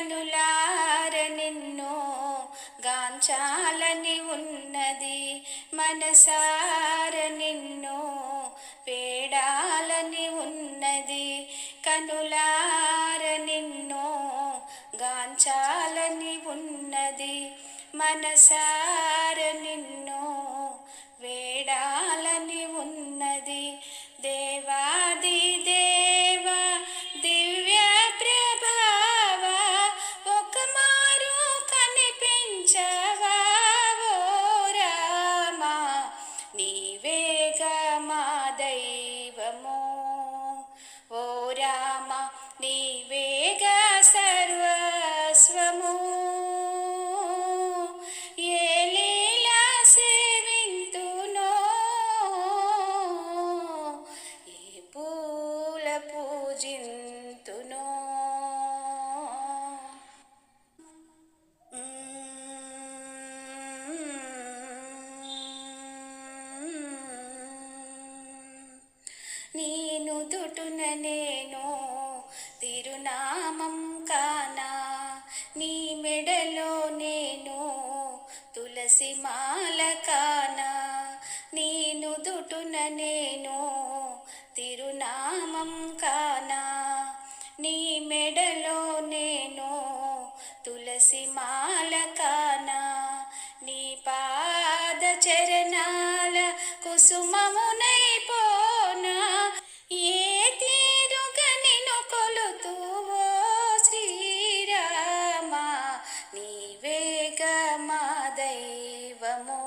కనులార నిన్ను గాంచాలని ఉన్నది, మనసార నిన్ను వేడాలని ఉన్నది. కనులార నిన్ను గాంచాలని ఉన్నది, మనసార నిన్ను వేడాలని ఉన్నది. దేవాది దేవ దివ్య ప్రభావ ఒక మారు కనిపించవా ఓ రామా, నీవేగా మా దైవము ఓ రామా, నీవేగా సర్వస్వము. ఏ లీలా సేవింతునో, ఏ పూల పూజింతునో. నేను దుటున నేను తిరునామం కానా, నీ మెడలో నేను తులసి మాల కానా. నేను దుటున నేను తిరునామం కానా, నీ మెడలో నేను తులసి మాల కానా. నీ పాద చరణాల కుసుమమునైపోనా, ఏ తీరుగా నిన్ను కొలుతువో శ్రీరామా, నీవేగా మా దైవము.